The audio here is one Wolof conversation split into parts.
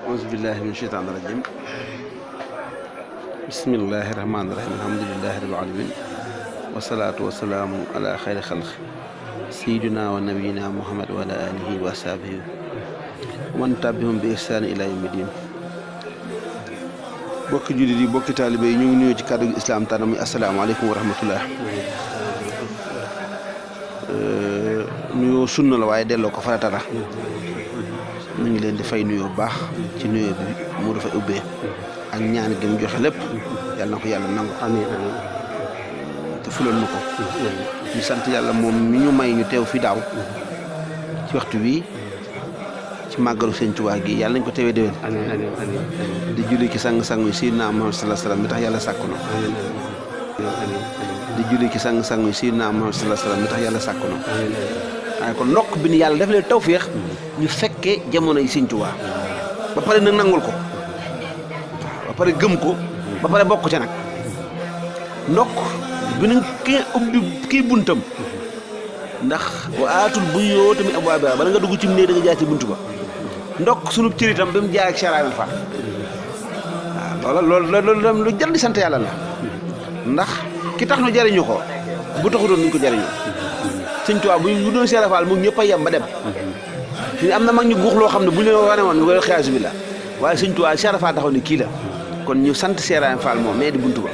auzu billahi min sheytaani rajim bismillahi rahmaani rahim alhamdulillahi rabbil alamin wasalaatu wasalaamu ala xayri xalq sayyidina wa nabiyina muhammad wa ala alihi wa ashabihi wa man tabi'ahum bi ihsaan ila yawmi din. bokki jullit yi bokki taalibe yi ñu ngi nuyoo ci kàddu gi islaam tànn muy asalaamaaleykum wa rahmatullah. nuyoo sunna la waaye delloo ko farata la. ñu ngi leen di fay nuyoo baax ci nuyoo bi mu dafay ubbee ak ñaan gi mu joxe lépp yàlla na ko yàlla nangu. amiin amiin te fuloon na ko. ñu sant yàlla moom mi ñu may ñu teew fi daaw ci waxtu wi ci màggalu Sëñ Tuubaa gi yàlla nañ ko teewee déwén. amiin amiin amiin di julli ci sang-sang yi Seydina Muhammad sallallahu alayhi wa sallam mi tax yàlla sàkku na. amiin amiin di julli ci sang-sang yi Seydina Muhammad sallallahu alayhi wa sallam mi tax yàlla sàkku na. amiin waaye kon ndokk bi ni yàlla def leen tawféex ñu fekkee jamono yi Sëñ Tuubaa ba pare nag nangul ko ba pare gëm ko ba pare bokk ca nag ndokk bi nu kii ubbi kii buntam ndax wa aatul buyuuta min abwaabihaa bala nga dugg ci néeg da nga jaar ci buntu ba ndokk sunu cër itam ba mu jaar ak Sëriñ Fall waaw loolu lu jar di sant yàlla la ndax ki tax nu jariñu ko bu taxutoon nuñ ko jariñoo Sëñ Tuubaa bu doon Sëriñ Fall moom ñëpp a yem ba dem fi am na mag ñu guux loo xam ne bu ñu leen wane woon ñu koy xiyaasu bi la waaye Sëñ Tuubaa Sëriñ Fall taxaw ni kii la kon ñu sant Sëriñ Fall moom mais di buntu ba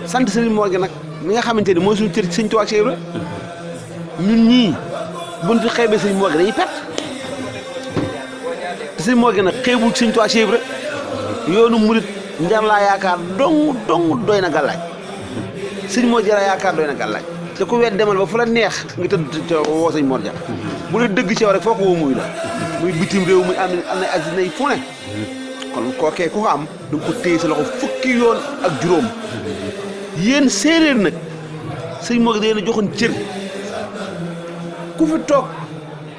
sant Sëriñ Mor gi nag mi nga xamante ni mooy suñu cër Sëñ Tuubaa ak Cheikh Ibra ñun ñii buñ fi xeebee Sëriñ Mor gi dañuy perte te Sëriñ Mor gi nag xeebul Sëñ Tuubaa ak Cheikh Ibra yoonu murit njar laa yaakaar dong doy na gàllaaj Sëriñ Mor Dia yaakaar doy na gàllaaj te ku wet demal ba fu la neex nga tëdd te woo Sëñ Mor Dia bu dee dëgg ci yow rek foo ko woo muy la muy bitim réew muy am na addina yi fu ne kon kookee ku ko am da nga ko téye sa loxo fukki yoon ak juróom yéen séeréer nag Sëñ Mor Dia na joxoon cër ku fi toog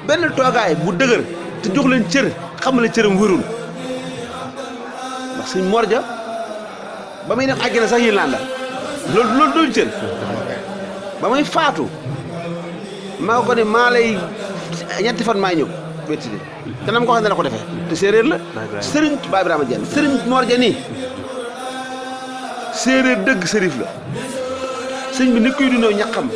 benn toogaay bu dëgër te jox leen cër xam ne cëram wërul ndax Sëñ Mor Dia ba muy dem àggina sax yéen laan la loolu doon cër ba muy faatu maa ko ne maa lay ñetti fan maay ñëw wetti de te nam ko xam ne la ko defee te séeréer la sëriñ Ba Ibrahima Diène Sëriñ Mor Dia nii séeréer dëgg sërif la sëñ bi nit kuy dundoo ñaqam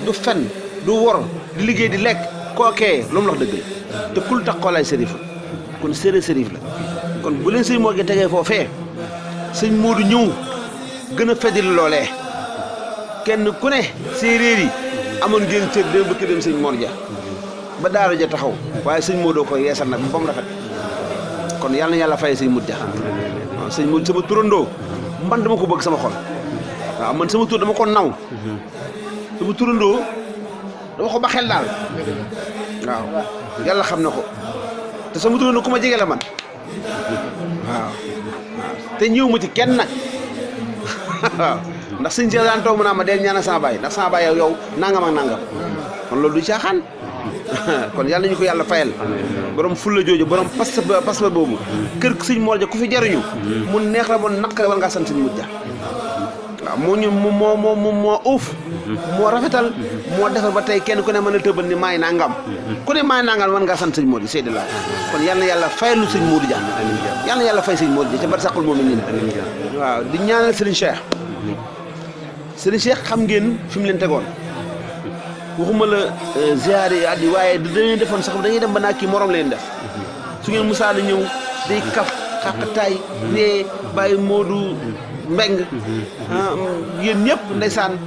du fen du wor di liggéey di lekk kookee lu mu la wax dëgg la te kul tax xoolaay sërif la kon séeréer sërif la kon bu leen Sëñ Mor Dia tegee foofee sëñ Moodu ñëw gën a feddali loolee kenn ku ne séeréer yi amoon ngeen cër dem bëkk dem Sëñ Mor Dia ba daara ja taxaw waaye Sëñ Moodu ko yeesal nag ba mu rafet kon yàlla na yàlla fay Sëñ Moodu Dia waaw Sëñ Moodu sama turandoo man dama ko bëgg sama xol waaw man sama tur dama ko naw sama turandoo dama ko ba xel daal waaw yàlla xam na ko te sama turandoo ku ma jege la man waaw te ñëw ma ci kenn nag waaw ndax sëñ Cheikh daan toog mu naa ma del ñaanal sama baay ndax sama baay yow nangam ak nangam kon loolu du caaxaan kon yàlla ñu ko yàlla fayal borom fulla jooju borom pas boobu kër Sëñ Mor Dia ku fi jariñu mu neex la mu naqare war ngaa sant Sëñ Mor Dia waaw moo ñu moo uuf moo rafetal moo defar ba tey kenn ku ne mën a tëbal ni maay nangam ku ne maay nangam war ngaa sant Sëñ Mor Dia sédd la kon yàlla na yàlla fayal lu Sëñ Mor Dia yàlla na yàlla fay Sëñ Mor Dia ca barsàqul moom nii waaw di ñaanal Sëriñ Cheikh xam ngeen fi mu leen tegoon waxuma la ziyaare addi waaye dañuy defoon sax dañuy dem ba naa kii morom leen def su ngeen musaa la ñëw day kaf xaqataay ree bàyyi Moodu Mbeng yéen ñëpp ndeysaan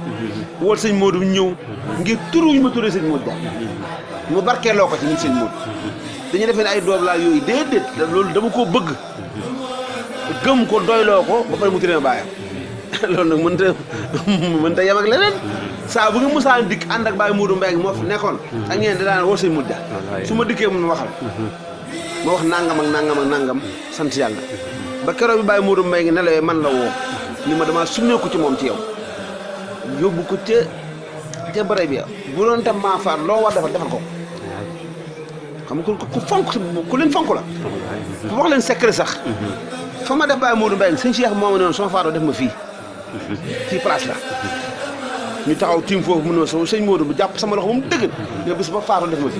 wool Sëñ Moodu ñëw ngir turu ñu ma turee Sëñ Moodu Dia mu barkeeloo ko ci ñun Sëñ Moodu dañuy defee ne ay doom laa yooyu déedéet loolu dama koo bëgg gëm ko doyloo ko ba pare mu turee bàyyam loolu nag mënta yem ak leneen saa bu nga musaan dikk ànd ak Baye Modou Mbengue moo fi nekkoon ak ñeen da daan woo Sëñ Moodu Dia su ma dikkee mun waxal ma wax nangam ak nangam ak nangam sant yàlla ba keroog bi Baye Modou Mbengue nelawee man la woo ni ma damaa summeeku ci moom ci yow yóbbu ko ca bare bi bu doon tam maa faat loo war defal ko xam nga ku fonk ku leen fonk la bu wax leen secret sax fa ma def Baye Modou Mbengue Sëñ Cheikh moo ma ne woon sama faatoo def ma fii place la ñu taxaw tiim foofu mun na sama sëñ Modou bu jàpp sama loxo ba mu dëgg nga bis ba faatu def ma fi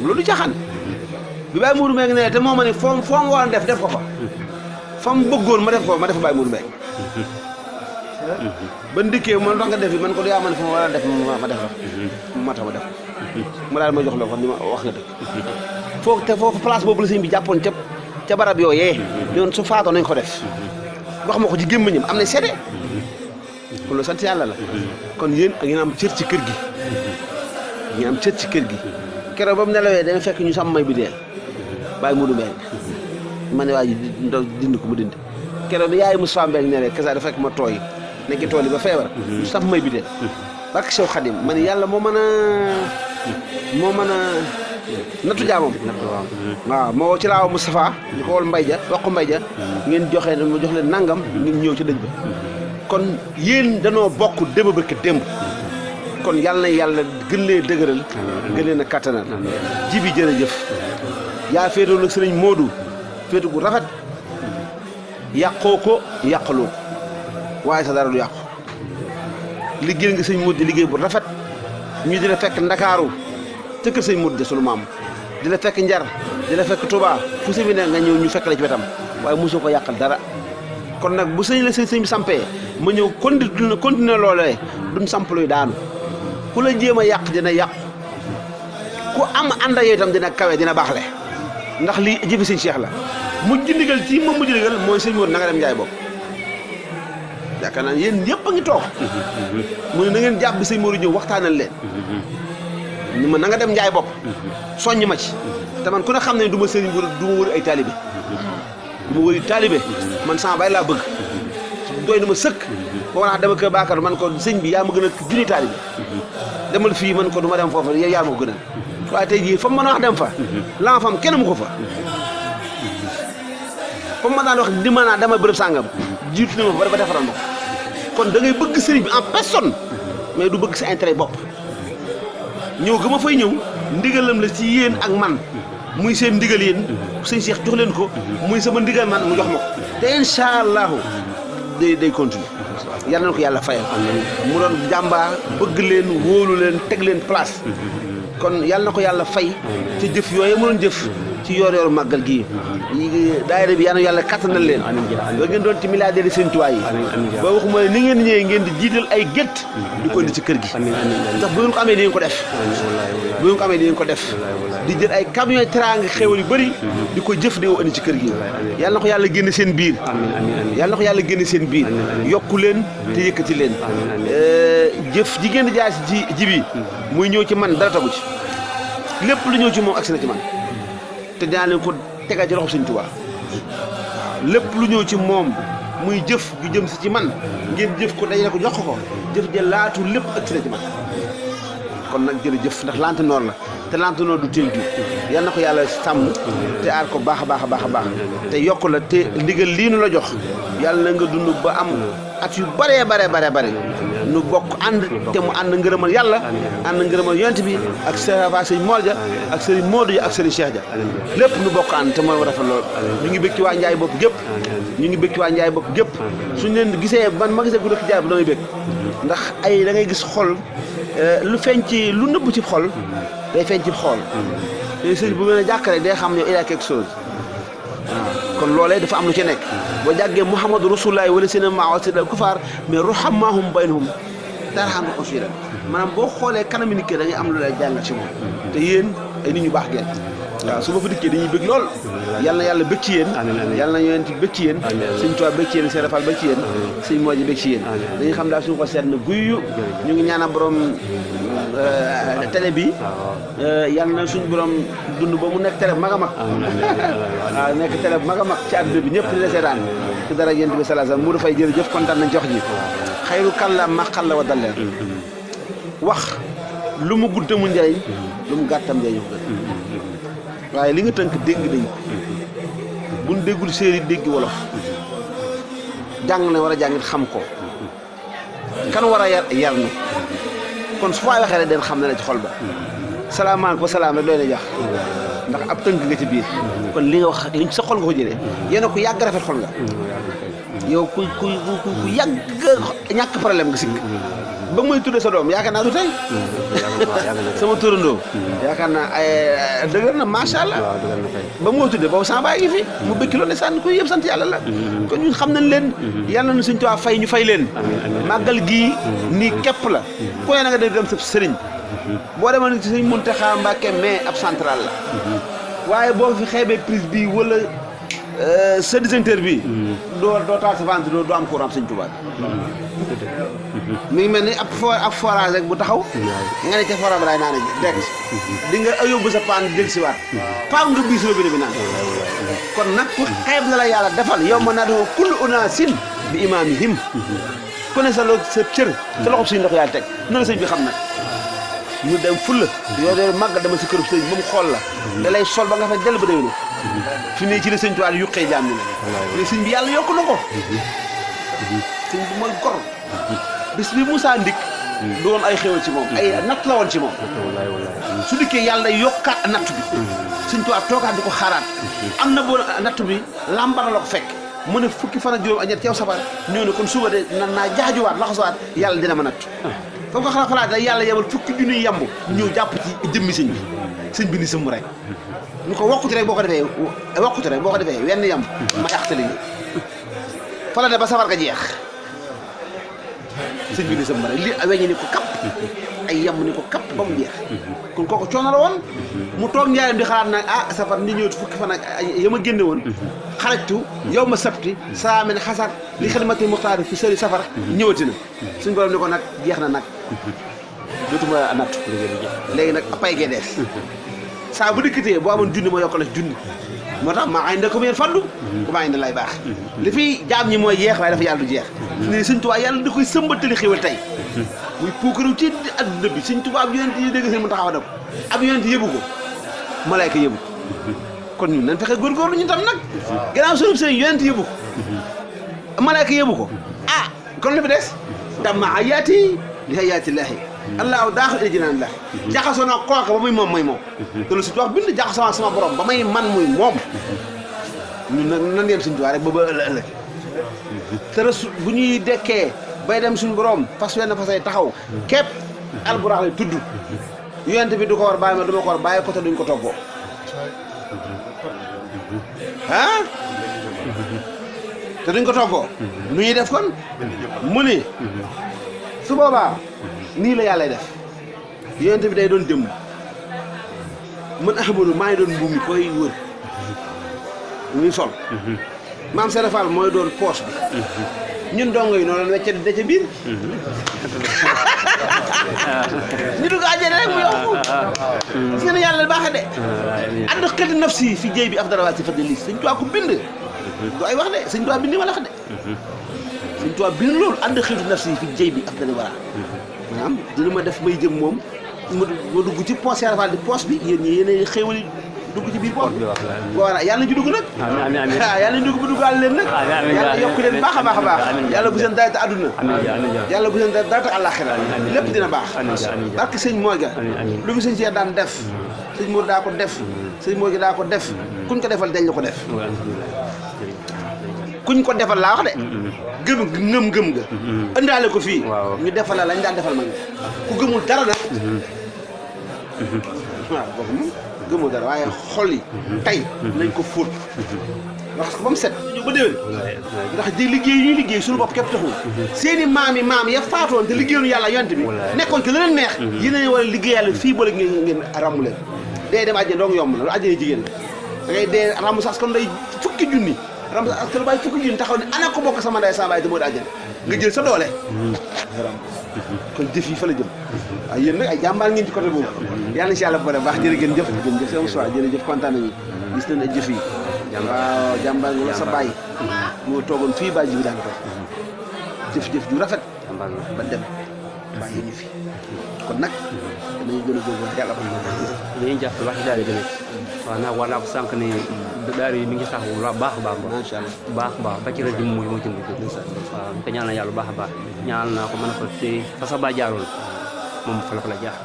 loolu du caaxaan bi Baye Modou Mbengue ne te moo ma ne foo ma waroon def ko fa mu bëggoon ma def ko ma def Baye Modou Mbengue ba ndikkee man tax nga def man ko du yaa ma ne fa ma war a def ma def la ma tax ma def ma daal ma jox la ko ni ma wax nga dëgg foofu place boobu la sëñ bi jàppoon ca barab yooyee yoon su faatoo nañ ko def wax ma ko ci gémmiñam am na seede kon loolu sant yàlla la kon yéen ak yéen am cër ci kër gi ñu am cër ci kër gi keroog ba mu nelawee dama fekk ñu sàmm may bi deel Baye Modou Mbengue ma ne waa ji ndaw dindi ko mu dindi keroog bi yaay Moussa Mbengue ne rek kesa dafa fekk ma tooy nekk tool yi ba feebar ñu sàmm may bi deel barke Cheikh Khadim ma ne yàlla moo mën a nattu jaamam waaw moo ci laaw Moustapha ñu ko wol Mbay Ja wax ko Mbay Ja ngeen jox leen nangam ngeen ñëw ci dëj ba kon yéen danoo bokk démb ba démb kon yàlla na yàlla gën lee dëgëral gën leen a kattanal Jibi jërëjëf yaa féetoo nag sëriñ Modou féetu gu rafet yàqoo ko yàqaloo ko waaye sa dara du yàqu liggéey nga sëñ Modou di liggéey bu rafet ñu di la fekk Ndakaaru ca kër sëñ Modou de sunu maam di la fekk Njar di la fekk Touba fu sëñ bi ne nga ñëw ñu fekk la ci wetam waaye mosoo ko yàqal dara kon nag bu sëñ bi sampee ma ñëw continuer loolee duñ samp luy daanu ku la jéem a yàq dina yàqu ku am ànd ak yow itam dina kawe dina baaxle ndax lii jëfi sëñ Cheikh la mujj ndigal ci moom mujj ndigal mooy sëñ Modou na nga dem Njaay bopp yaakaar naa yéen ñëpp a ngi toog mu ne na ngeen jàpp bi sëñ Modou ñëw waxtaanal leen ni ma na nga dem Njaay bopp soññ ma ci te man ku ne xam ne du ma sëriñ bu du ma wëri ay taalibe du ma wëri taalibe man sama bay laa bëgg doy na ma sëkk boo wax dama kër Bakar man ko sëñ bi yaa ma gën a junni taalibe demal fii man ko du ma dem foofa yow yaa ma ko gënal waaye tey jii fa ma mën a wax dem fa la fam kenn mu ko fa fa ma daan wax di ma naa dama bërëb sàngam jiitu na ma fa ba defaral ma ko kon da ngay bëgg sëriñ bi en personne mais du bëgg sa intérêt bopp ñëw ga ma fay ñëw ndigalam la ci yéen ak man muy seen ndigal yéen sëñ Cheikh jox leen ko muy sama ndigal man mu jox ma ko te incha allahu day continuer yal na ko yàlla fayal mu doon jàmbaar bëgg leen wóolu leen teg leen place kon yal na ko yàlla fay ci jëf yooyu mu doon jëf ci yor màggal gii daayira bi yal na yàlla kattanal leen ba ngeen doon ci milliardaires yi seen tuwaay yi ba waxuma ni ngeen ñëwee ngeen di jiital ay gétt di ko indi ci kër gi ndax bu ngeen ko amee di ngeen ko def bu ngeen ko amee di ngeen ko def di jël ay camion teraanga xéwal yu bëri di ko jëf di ko indi ci kër gi yal na ko yàlla génn seen biir yal na ko yàlla génn seen biir yokku leen te yëkkati leen jëf ji ngeen di jaay ci jibi muy ñëw ci man dara tagu ci lépp lu ñëw ci moom agsi na ci man te dinaa leen ko tegal ci loxo Sëñ Tuubaa lépp lu ñëw ci moom muy jëf ju jëm si ci man ngeen jëf ko dajale ko jox ko jëf ja laatu lépp agsi na ci man kon nag jërëjëf ndax lantinoor la te lantinoor du teel ju yal na ko yàlla sàmm te aar ko baax a baax a baax a baax te yokk la te ndigal lii nu la jox yàlla na nga dund ba am at yu bare nu bokk ànd te mu ànd ngërëmal yàlla ànd ngërëmal yonent bi ak sëñ Mor ja ak sëriñ Modou ja ak sëriñ Cheikh ja lépp nu bokk ànd te mooy rafet lool ñu ngi bëgg ci waa Njaay bopp gépp ñu ngi bëgg ci waa Njaay bopp gépp suñu leen gisee man ma gisee ku dëkk Njaay bu damay bëgg ndax ay da ngay gis xol lu feeñ ci lu nëbb ci xol day feeñ ci xool te sëñ bu mel ne jàkkare day xam ne il y a quelque chose waaw kon loolee dafa am lu ci nekk boo jàggee Muhammadu Rasulullahi wala seen maawasidal kufaar mais ruhamaahum baynahum tarham usira maanaam boo xoolee kanami nit ki da ngay am lu lay jàngal ci moom te yéen ay nit ñu baax ngeen waaw su ma fa dikkee dañuy bëgg lool yal na yàlla bëgg ci yéen yal na yonent bëgg ci yéen sëñ Tuubaa bëgg ci yéen sëñ Rafal bëgg ci yéen sëñ Mooji bëgg ci yéen dañuy xam daal suñu ko seet na guyyu ñu ngi ñaanal borom télé bi yal na suñu borom dund ba mu nekk télé bu mag a mag waaw nekk télé bu mag a mag ci àdduna bi ñëpp di la seetaan ci dara yonent bi sallallahu alayhi wasallam mu dafay jërëjëf kontaan nañ ci wax ji xayru kàlla ma xalla wa dalleen wax lu mu gudd mu njëriñ lu mu gàttam njëriñ waaye li nga tënk dégg nañ ko buñ déggul séeréer dégg wolof jàng na war a jàngit xam ko kan war a yar na kon su fay waxee rek den xam ne la ci xol ba salaamaaleykum wa salaam rek doy na jax ndax ab tënk nga ci biir kon li nga wax li sa xol nga ko jëlee yéen a ku yàgg rafet xol nga yow ku yàgg ñàkk problème nga sikk ba muy tudde sa doom yaakaar naa du tey sama turandoo yaakaar naa ay dëgër na macha allah waaw dëgër na kay ba moo tudde boobu sama baay ngi fi mu bëkki loolu ne sànni ko yëpp sant yàlla la kon ñun xam nañ leen yàlla na suñ tuwaa fay ñu fay leen màggal gii nii képp la ku ne na nga dem sa sëriñ boo demoon ci suñ Muntaxa Mbàkke mais ab central la waaye boo fi xeebee prise bi wala sa disanteur bi doo taal sa vente doo am courant sëñ Tuubaa mi ngi mel ni ab forage rek bu taxaw nga ne ca forage ba laay naan direct di nga yóbbu sa paan dégg si waat faaw nga bii soo bi naan kon nag ku xeeb na la yàlla defal yow ma naa dafa kullu unaasin bi imaamihim ku ne sa cër sa loxob suñu ndox yaa teg noonu sëñ bi xam nag ñu dem fulla yow de màggal dama si kërub sëñ ba mu xool la da lay sol ba nga fa jël ba déwénu fi ne ci la sëñ Tuubaa yuqee jaam ñi ne sëñ bi yàlla yokku na ko sëñ bi mooy gor bis bi Moussa ndik du woon ay xéwal ci moom ay natt la woon ci moom su dikkee yàlla day yokkaat natt bi sëñ Tuubaa toogaat di ko xaaraat am na boo natt bi lambara la ko fekk mu ne fukki fan ak juróom ak ñett yow safar ñëw ne kon suba de nan naa jaajuwaat laxasuwaat yàlla dina ma natt comme que xalaat da yàlla yebal fukki junniy yamb ñëw jàpp ci jëmmi sëñ bi ni sëmm rek ñu ko wokkute rek boo ko defee wenn yamb ma yàqtali nga fa la ne ba safar ga jeex sëñ bi ni sëmm rek li weññi ni ko kapp ay yamb ni ko kapp ba mu jeex kon kooku coono la woon mu toog njaaram di xalaat nag safar ndi ñëw fukki fan ak ya ma génne woon xarajtu yow ma sabti saa men xasar li xidmati muxtaar fi sëri safar ñëwati na suñ borom ni ko nag jeex na nag dootuma nattu léegi nag pay gee dees saa bu dikkatee boo amoon junni ma yokkale junni moo tax maa indi ko mu yéen faddu ku maa indi lay baax li fi jaam ñi mooy jeex waaye dafa yàlla du jeex ni sëñ Tuubaa yàlla da koy sëmbatali xéwal tey muy puukaru ci adduna bi sëñ Tuubaa ab yonent yi dégg sëñ mu taxaw dem ab yonent yëbu ko malaayka yëbu kon ñun nañ fexe góorgóorlu ñu tam nag gannaaw sunub sëñ yonent yëbu ko malaayka yëbu ko kon la fi des dama ayaati li ayaatillaahi allahu daaxil ila jinaan la jaxasoo naa kooka ba muy moom mooy moom te lu si wax bind jaxasoo sama borom ba may man muy moom ñun nag nan yem suñu tuwaa rek ba ëllëg te bu ñuy dekkee bay dem suñu borom fas wenn fasay taxaw képp alburax lay tudd yonent bi du ko war bàyyi ma du ma ko war bàyyi ko te duñ ko toggoo te duñ ko toggoo nu ñuy def kon mu ni su boobaa nii la yàlla def yonent bi day doon jëmm man Ahmadu maa ngi doon mbuum mi koy wër muy sol maam Serap Fall mooy doon poche bi ñun dongo yi noonu la wecce da ca biir ñu dugg àjjana rek mu yokku gis nga ne yàlla baaxe de ànd xëti nafsi fi jéy bi af dara waa si fadli lii sëñ Tuubaa ko bind du ay wax de sëñ Tuubaa bind ma la wax de sëñ Tuubaa bind loolu ànd xëti nafsi fi jéy bi af dara wara maanaam dina ma def may jëm moom ma dugg ci poche Serap Fall di poche bi yéen ñi yéen xéewali dugg ci biir poche bi voilà yàlla nañ ci dugg nag yàlla nañ dugg ba duggaal leen nag yàlla yokk leen baax a baax a baax yàlla bu seen daay te àdduna yàlla bu seen daay te àllaaxira lépp dina baax barke sëñ mooy ga lu fi sëñ Cheikh daan def sëñ Mour daa ko def sëñ mooy gi daa ko def kuñ ko defal dañ la ko def kuñ ko defal laa wax de ngëm nga ëndaale ko fii ñu defal la lañ daan defal ma ku gëmul dara nag waaw boobu moom gëmul dara waaye xol yi tey nañ ko fóot wax ko ba mu set ñu ba déwén ndax di liggéey ñuy liggéey suñu bopp képp taxul seeni maam ya faatoon te liggéeyoon yàlla yonent bi nekkoon ci la leen neex yéen a war a liggéey yàlla fii boole ngeen ràmmu leen dee dem àjjana dong yomb na lu àjjana jigéen da ngay dee ràmmu sax kon day fukki junni ràmmu sax kon bàyyi fukki junni taxaw ne ana ko bokk sama ndey sama baay te moo di àjjana nga jël sa doole kon jëf yi fa la jëm waaye yéen nag ay jàmbaar ngeen ci côté boobu yàlla na si yàlla boole baax jërëjëf jërëjëf sama soir jërëjëf kontaan nañu gis nañ ay jëf yi waaw jàmbaar nga sa bàyyi moo toogoon fii bàyyi ji bi daan ko jëf-jëf ju rafet ba dem bàyyi ñu fi kon nag danañu gën a góorgóorlu yàlla ba dañuy jàpp wax daal di waaw naa war naa ko sànq ne daara yi mi ngi sax bu baax a baax macha allah baax ba ci rajo mooy moo ci mujj waaw ko ñaanal yàlla baax a baax ñaanal naa ko mën a ko te fa sa ba jaaroon moom fa la jaar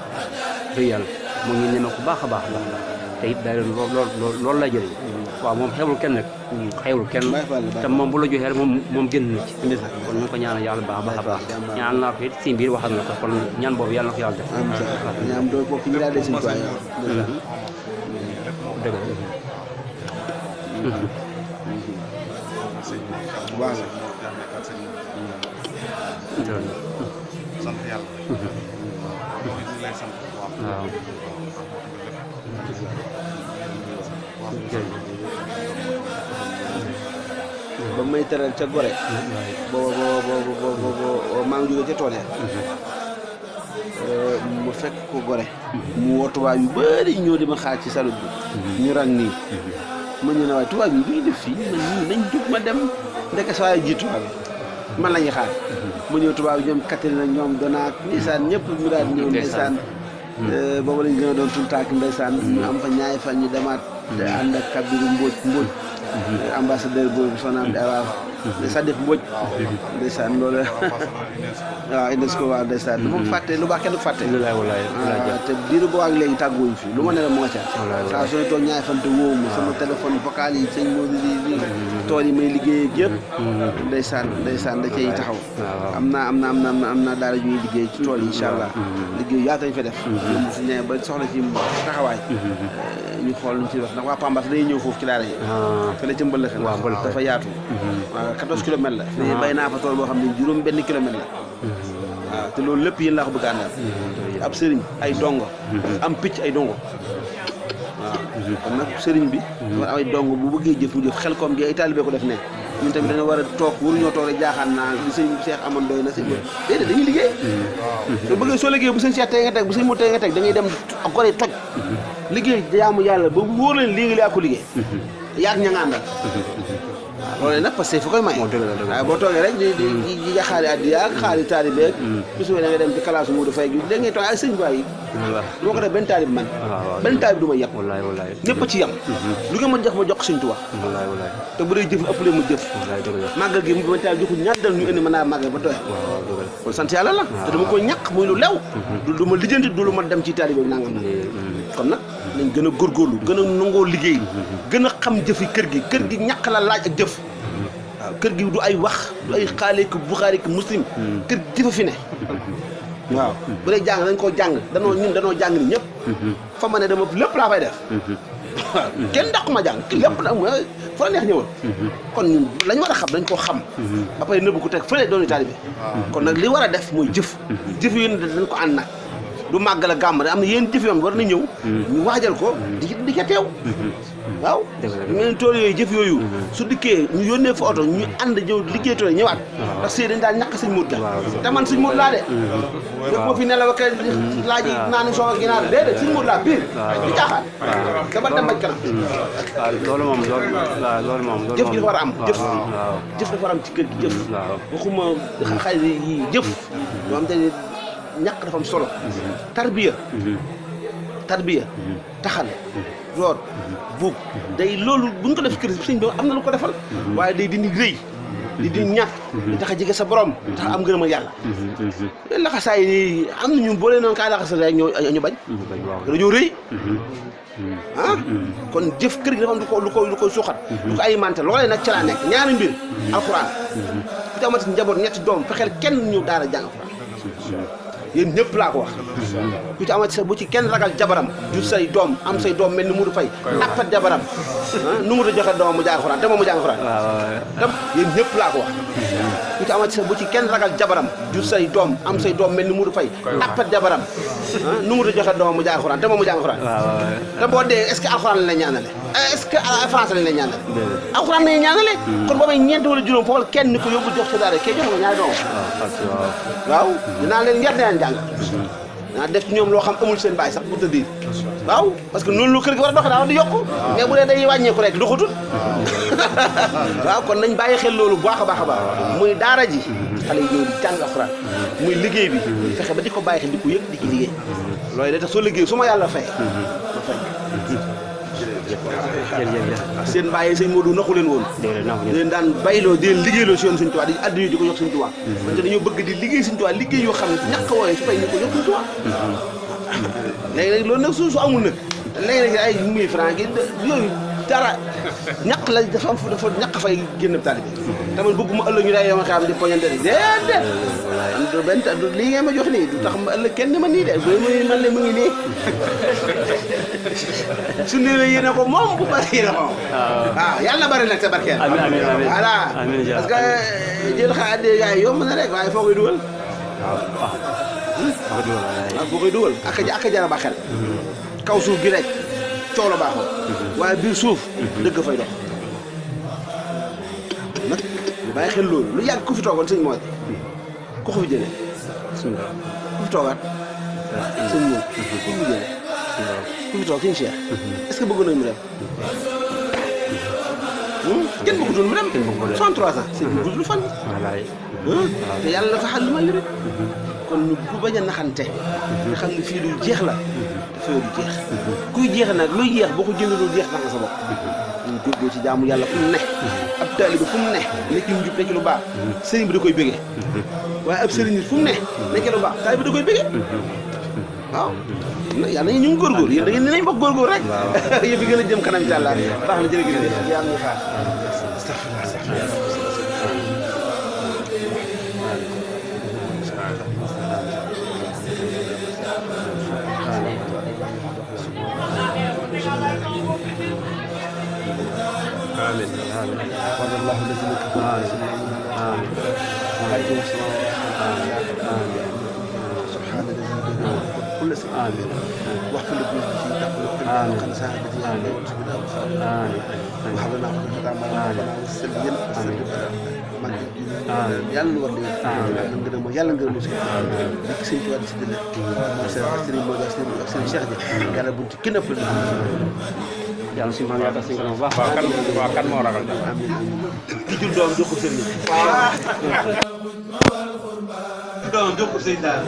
dëgg yàlla mu ngi ñeme ko baax a baax te it daara loolu la jëriñ waaw moom xewul kenn nag xewul kenn Baye Fall la, te moom bu la joxee rek moom génn na ci ndeysaan kon ñu ko ñaanal yàlla baax a baax jàmbaar. ñaan naa ko it si biir waxal na ko kon ñaan boobu yàlla na ko yàlla def am sa ñaam doo bokk ñu daal de sëñ Tuubaa dëgg waaw sant yàlla. ñu ngi lay sant bu baax. waaw ba may teral ca Gore booba maa ngi jóge ca tool ya mu fekk ko Gore mu woo tubaab yu bëri ñëw di ma xaar ci salut bi ñu rang nii ma ñu ne waaye tubaab yi lu ñu def fii man ñii nañ jóg ma dem ndeke saa yi jiitu man la ñuy xaar mu ñëw tubaab yi ñoom Katrina ñoom donaak ndeysaan ñëpp mu daal di ñëw ndeysaan booba lañ gën a doon tultaak ndeysaan ñu am fa ñaari fan ñu demaat te ànd ak Kabiru Mbodj ambassadeur boobu soxnaam di waaw Sadikh Mbodj ndeysaan loolu waaw UNESCO waaw ndeysaan lu ma fàtte lu baax kenn du fàtte te diiru boo ak léegi tàgguwuñ fi lu ma ne la moo ca saa sooy toog ñaari fan te wóowu ma sama téléphone vocal yi sëñ Modou di tool yi may liggéey ak yëpp ndeysaan da cay taxaw am naa daara ju ñuy liggéey ci tool yi incha allah liggéey yaatu lañ fa def ñoom su ñëwee ba soxla ci taxawaay ñu xool luñ ci wax ndax waa Pambas day ñëw foofu ci daara ji fële ca Mbëlëxe dafa yaatu waaw 14 kilomètres la fii bay naa fa tool boo xam ne juróom benn kilomètre la waaw te loolu lépp yéen laa ko bëgg a àndal ab sëriñ ay dongo am picc ay dongo waaw kon nag sëriñ bi war am ay dongo bu bëggee jëf mu jëf xel koom gi ay taalibe ko def ne ñun tamit dañoo war a toog waruñoo toog rek jaaxaan naa li sëñ Cheikh amoon doy na sëñ déedéet dañuy liggéey soo bëggee soo liggéey bu sëñ Cheikh tey nga teg bu sëñ mu tey nga teg da ngay dem Gore toj liggéey jaamu yàlla ba wóor leen lii nga ko liggéey yaag ña nga àndal loolu nag parce que fu koy may waaye boo toogee rek di jaxaari addiya ak xaari taalibe ak bisu da nga dem ci classe Modou Faye gi da ngay toog ay sëñ baay yi du ma ko def benn taalib man benn taalib du ma yem ñëpp a ci yem lu nga ma jox ma jox sëñ Tuubaa te bu dee jëf ëppale mu jëf màggal gi mu benn taalib joxul ñaar dal ñu indi mën naa màggal ba doy kon sant yàlla la te dama koy ñàkk muy lu lew du ma lijjanti du lu ma dem ci taalibe bi nangam na kon nag nañ gën a góorgóorlu gën a nangoo liggéey gën a xam jëfi kër gi ñàkk la laaj ak jëf waaw kër gi du ay wax du ay xaale ki Buxaari ki Muslim kër gi jëfa fi ne waaw bu dee jàng dañ koo jàng danoo jàng ni ñëpp fa ma ne dama lépp laa fay def waaw kenn dàqu ma jàng lépp nag mooy fa la neex ñëwal kon ñun lañ war a xam dañ koo xam ba pare nëbb ko teg fële dooni taalibe kon nag li war a def mooy jëf yi dañ ko ànd nag du màggal a gàmm am na yéen jëf yoon war na ñëw ñu waajal ko di ca teew waaw ngeen tool yooyu jëf yooyu su dikkee ñu yónnee fa oto ñu ànd ñëw liggéey tool ñëwaat ndax sëy dañ daal ñàkk sëñ Modou la te man sëñ Modou laa de def moo fi nelaw ak laaj yi naa ni soo ak ginaar déedéet sëñ Modou laa biir di caaxaan dama dem bañ kanam loolu moom jëf gi dafa war a am jëf dafa war a am ci kër gi jëf waxuma xay yi jëf yoo xam te ne ñàkk dafa am solo tarbiya taxal root buub day loolu bu ñu ko def kër sëñ bi am na lu ko defal waaye day dindi rëy di ñàkk di tax a jege sa borom tax am ngërëmal yàlla laxasaay yi am na ñu boo leen noonu kaay laxasa rek ñu bañ dañoo rëy kon jëf kër gi dafa am lu koy suuxat lu ko alimenté loolee nag ci laa nekk ñaari mbir alxuraan ku ci amati njaboot ñetti doom fexeel kenn ñëw daara jàng alxuraan yéen ñëpp laa ko wax ku ci amati sa bu ci kenn ragal jabaram jur say doom am say doom mel ni Modou Faye appat jabaram nu mu ta joxe doomam mu jàng alxuraan te moom mu jàng alxuraan tam yéen ñëpp laa ko wax ku ci amati sa bu ci kenn ragal jabaram jur say doom am say doom mel ni Modou Faye appat jabaram nu mu ta joxe doomam mu jàng alxuraan te moom mu jàng alxuraan te boo dee est-ce que alxuraan lañ lay ñaanale est-ce que français lañ lay ñaanale alxuraan lañuy ñaanale kon boobay ñeent wala juróom foofu kenn ni ko yóbbu jox sa daara kee jox nga ñaari doomam waaw dinaa leen yar dinaa leen jàng naa def ci ñoom loo xam amul seen baay sax pour te dire waaw parce que noonu lu kër gi war a doxee daa di yokku mais bu dee day wàññeeku rek doxatul waaw kon nañ bàyyi xel loolu bu baax a baax a baax muy daara ji xale yi ñëw di jàng alxuraan muy liggéey bi fexe ba di ko bàyyi xel di ko yëg di ci liggéey loolu day tax soo liggéey su ma yàlla fay ma fay seen bàyyi sëñ Modou naxu leen woon leen daan bayloo di leen liggéeyloo si yoon Sëñ Tuubaa di addi di ko jox Sëñ Tuubaa wante dañoo bëgg di liggéey Sëñ Tuubaa liggéey yoo xam ne ñàkk a wooye su fay ñu ko jox Sëñ Tuubaa léegi nag loolu nag su amul nag léegi nag ay 1000 francs gi yooyu dara ñaq la dafa am dafa ñaq fay génn taalibe tamit bëgguma ëllëg ñu day yow xam di poñante de déedéet am du benn lii ngeen ma jox nii du tax ma ëllëg kenn ma nii de ba man le mu ngi nii su néewee yéene ko moom bu bari yéene ko waaw yàlla na bari nag sa barkeel voilà parce que jël xaar de gars yi yomb na rek waaye foo koy dugal waaw foo koy dugal ak jara ba xel kaw suuf gi rek coow la baaxoo waaye biir suuf dëgg fay dox nag ñu bàyyi xel loolu lu yàgg ku fi toogoon sëñ moo ku ko fi jëlee ku fi toogaat sëñ moo ku fi jëlee ku fi toog sëñ Cheikh est-ce que bëgg nañ mu dem kenn bëggutoon mu dem 63 ans sëñ bi gudd fan te yàlla dafa xal lu ma rek kon ñu ku bañ a naxante nga xam ne fii lu jeex la dafay du jeex kuy jeex nag luy jeex boo ko jëlee lu jeex nax nga sa bopp ñu góorgóor ci jaamu yàlla fu mu ne ab taalibe fu mu ne nekk ci njub nekk lu baax sëriñ bi da koy bëggee waaye ab sëriñ fu mu ne nekk lu baax taalibe bi da koy bëggee waaw yàlla nañu ñu ngi góorgóor yéen da ngeen ne nañ bokk góorgóor rek yëf yi gën a jëm kanam incha allah baax na jërëjëf yàlla ñu xaar آمين آمين وعد الله الذين كفروا آمين عليكم السلام آمين سبحان الذي كل شيء آمين واغفر لكم في تقوى آمين. وقد ساعدت يا الله وسبحانه آمين وهب لنا من ربنا والسلم man yàlla nu war de yàlla ngërëm mo yàlla ngërëm si dik sëñ Tuubaa di si dëna sëriñ moo ak sëriñ Cheikh ji yàlla buñ ci kenn ëpp yàlla suñu maam yaakaar suñu kanam bu baax waaw kan moo ragal amiin ki jur doom jox ko sëriñ doom jox ko sëriñ daal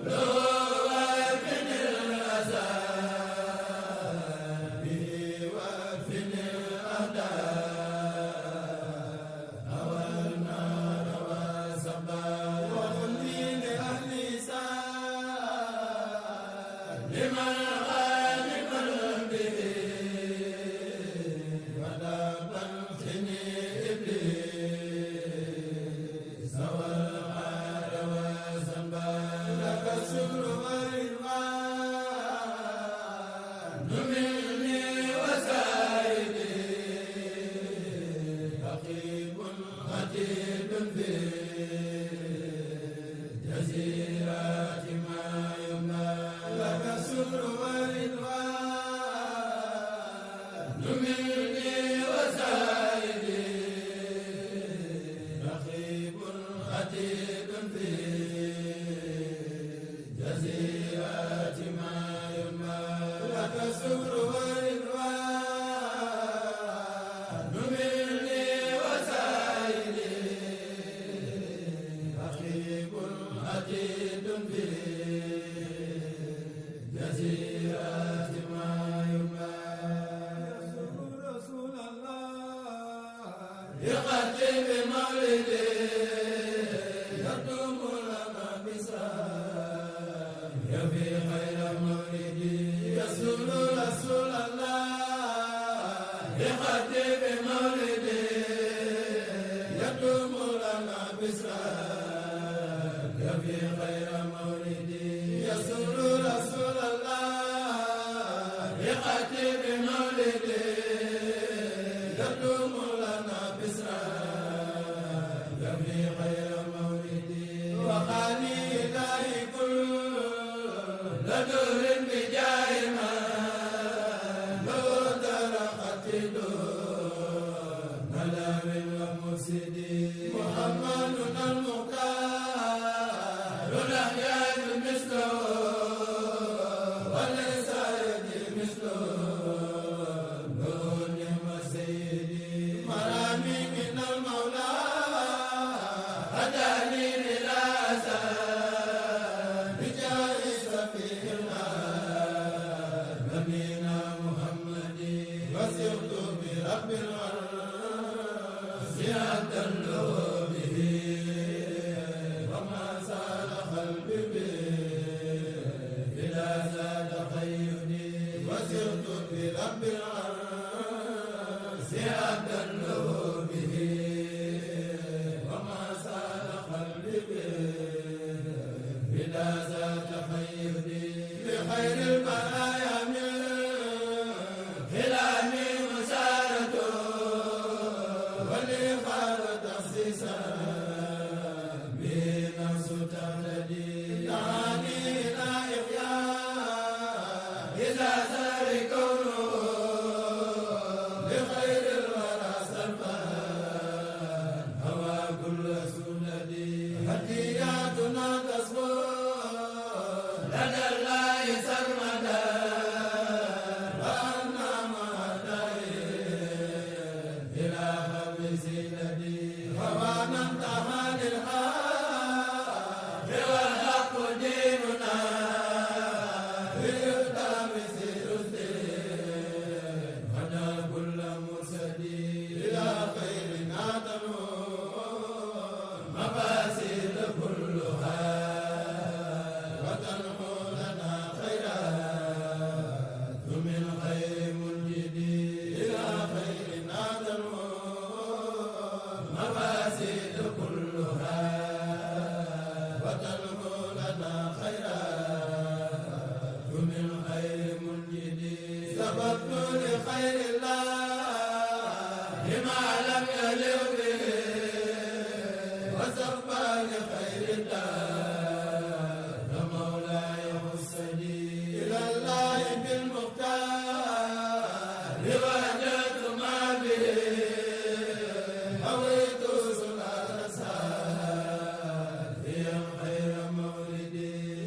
Lo wa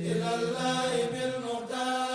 إلى الله بالمختار